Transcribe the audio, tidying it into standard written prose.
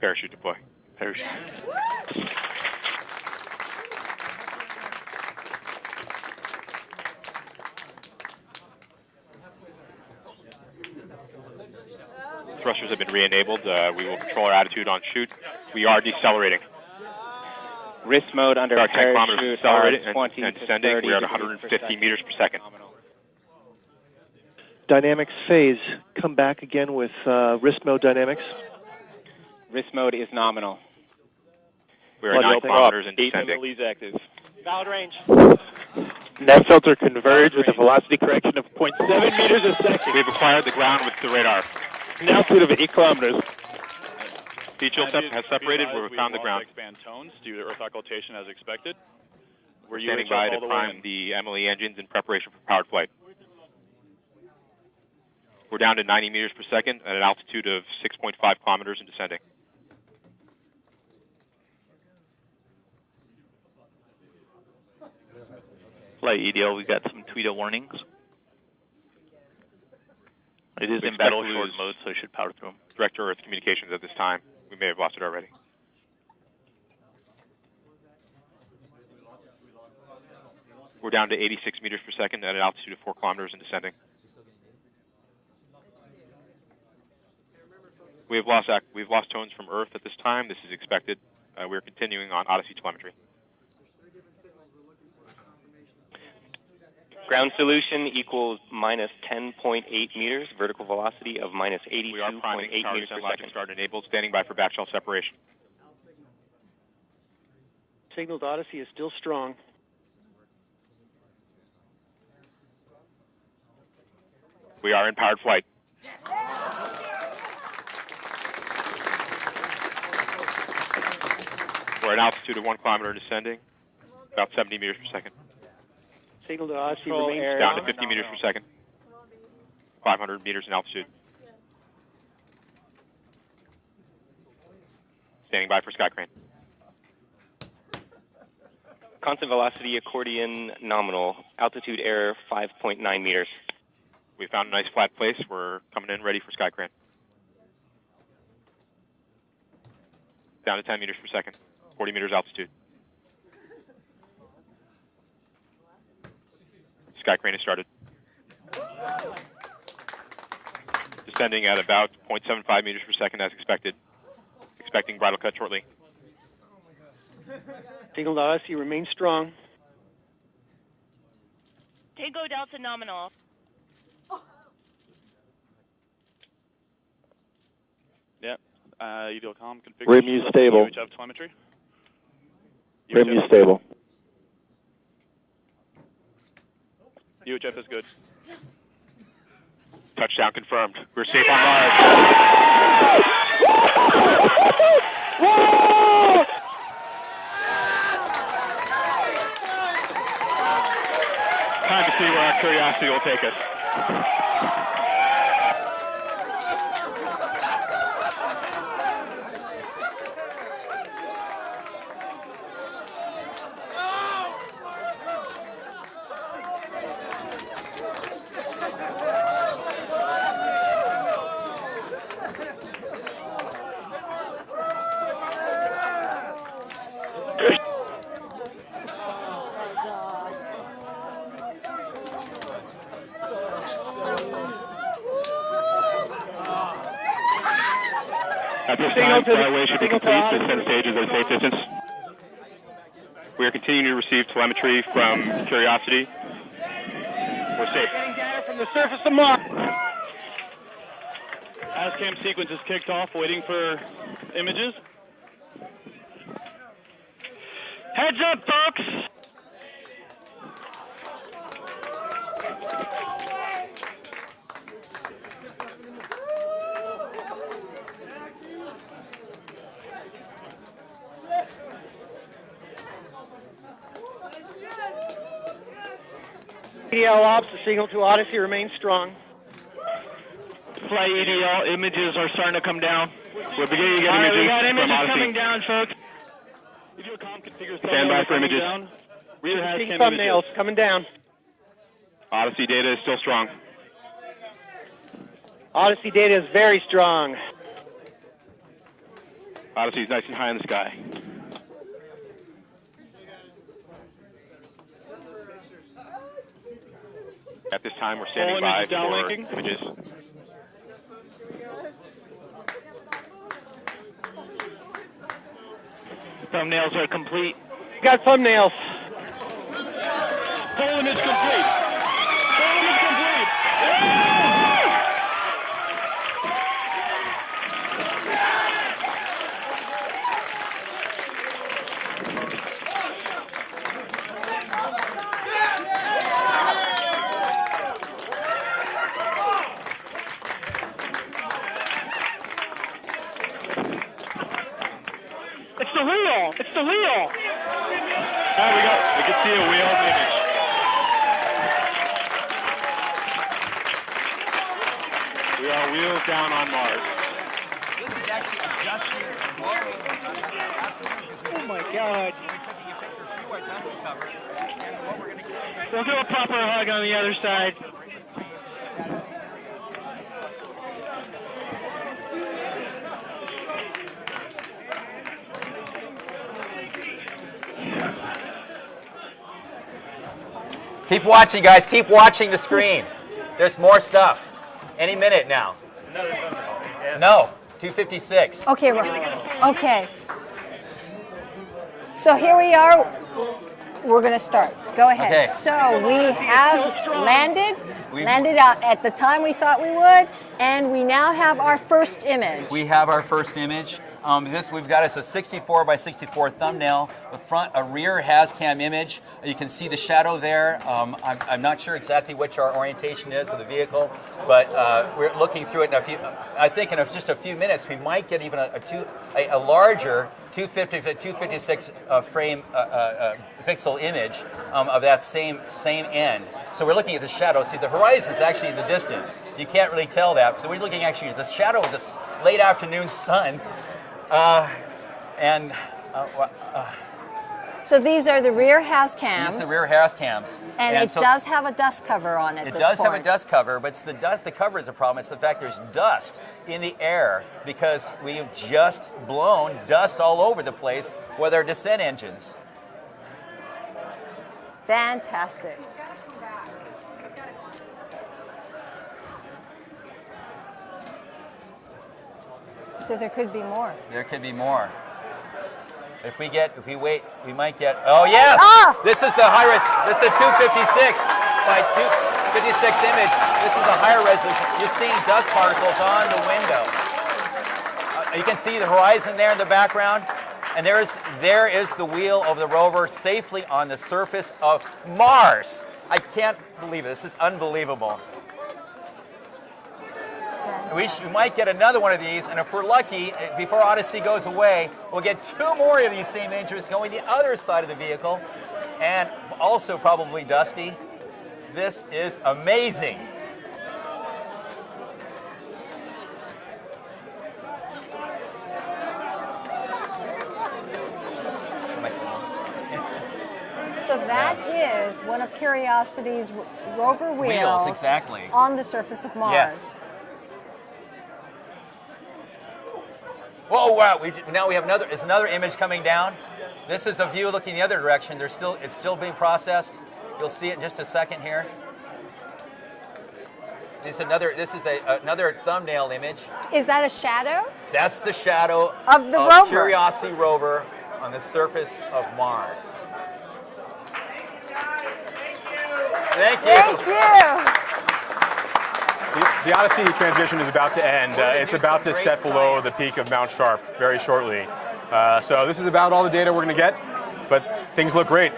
Parachute deploy. Parachute. Thrusters have been re-enabled. We will control our attitude on chute. We are decelerating. Wrist mode under About 10 kilometers parachute, decelerated and 20 to descending. 30 We are at degrees 150 per meters per second. Dynamics phase. Come back again with wrist mode dynamics. Wrist mode is nominal. We are 9 kilometers and 8 descending. MLEs active. Valid range. Net filter converge with a velocity correction of 0.7 meters a second. We've acquired the ground with the radar. An altitude of 8 kilometers. Speed chill has separated. We've found the ground. Expand tones due to earth occultation as expected. We're standing by to prime the MLE engines in preparation for powered flight. We're down to 90 meters per second at an altitude of 6.5 kilometers and descending. Flight EDL, we got some tweeter warnings. It is in battle short mode, so it should power through them. Direct to Earth communications at this time. We may have lost it already. We're down to 86 meters per second at an altitude of 4 kilometers and descending. We've lost tones from Earth at this time. This is expected. We are continuing on Odyssey telemetry. Ground solution equals minus 10.8 meters, vertical velocity of minus 82.8 We are priming. Power meters per descent logic second. start enabled. Standing by for back shell separation. Signal to Odyssey is still strong. We are in powered flight. We're at an altitude of 1 kilometer and descending, about 70 meters per second. Signal to Odyssey Control remains air. Down to 50 meters per second. 500 meters in altitude. Standing by for sky crane. Constant velocity accordion nominal. Altitude error 5.9 meters. We found a nice flat place. We're coming in ready for sky crane. Down to 10 meters per second. 40 meters altitude. Sky crane has started. Descending at about 0.75 meters per second as expected. Expecting bridle cut shortly. Signal to Odyssey remains strong. Tango Delta nominal. Yeah. EDL comm configuration. Rim stable. UHF telemetry. Rim stable. UHF is good. Touchdown confirmed. We're safe on Mars. Time to see where our curiosity will take us. At this time, flyaway should be complete. Descent stage is at a safe distance. We are continuing to receive telemetry from Curiosity. We're safe. Getting data from the surface of Mars. ASCAM sequence is kicked off, waiting for images. Heads up, folks. EDL ops, the signal to Odyssey remains strong. Flight EDL images are starting to come down. We're beginning to get images we got images from Odyssey. coming down, folks. EDL comm configures Stand by for images. down. Rear has Seeing cam thumbnails images. coming down. Odyssey data is still strong. Odyssey data is very strong. Odyssey's nice and high in the sky. At this time, we're standing by for images. Thumbnails are complete. Got thumbnails. Full image complete. Full image complete. It's the wheel. It's the wheel. There we go. We can see a wheel image. We are wheels down on Mars. This is actually adjusting Oh my God. We'll do a proper hug on the other side. Keep watching, guys. Keep watching the screen. There's more stuff. Any minute now. No, 256. Okay, okay. So here we are. We're going to start. Go ahead. Okay. So we have landed out at the time we thought we would, and we now have our first image. We have our first image. This we've got is a 64 by 64 thumbnail. The front, a rear has-cam image. You can see the shadow there. I'm not sure exactly which our orientation is of the vehicle, but we're looking through it. I think in just a few minutes we might get even a larger 256 frame pixel image of that same end. So we're looking at the shadow. See, the horizon is actually in the distance. You can't really tell that. So we're looking actually at the shadow of this late afternoon sun. So these are the rear has-cam. These are the rear has-cams. And it does have a dust cover on it. It does have a dust cover, but it's the dust. The cover is the problem. It's the fact there's dust in the air because we've just blown dust all over the place with our descent engines. Fantastic. So there could be more. There could be more. If we wait, we might get. Oh yes! This is the high res. This is the 256 by 256 image. This is a higher resolution. You're seeing dust particles on the window. You can see the horizon there in the background, and there is the wheel of the rover safely on the surface of Mars. I can't believe it. This is unbelievable. We might get another one of these, and if we're lucky, before Odyssey goes away, we'll get 2 more of these same images going the other side of the vehicle, and also probably dusty. This is amazing. So that is one of Curiosity's rover wheels exactly. On the surface of Mars. Yes. Whoa! Wow! Now we have another. Is another image coming down? This is a view looking the other direction. It's still being processed. You'll see it in just a second here. This is another thumbnail image. Is that a shadow? That's the shadow of the rover. Curiosity rover on the surface of Mars. Thank you. Thank you. The Odyssey transition is about to end. It's about to set below the peak of Mount Sharp very shortly. So this is about all the data we're going to get, but things look great.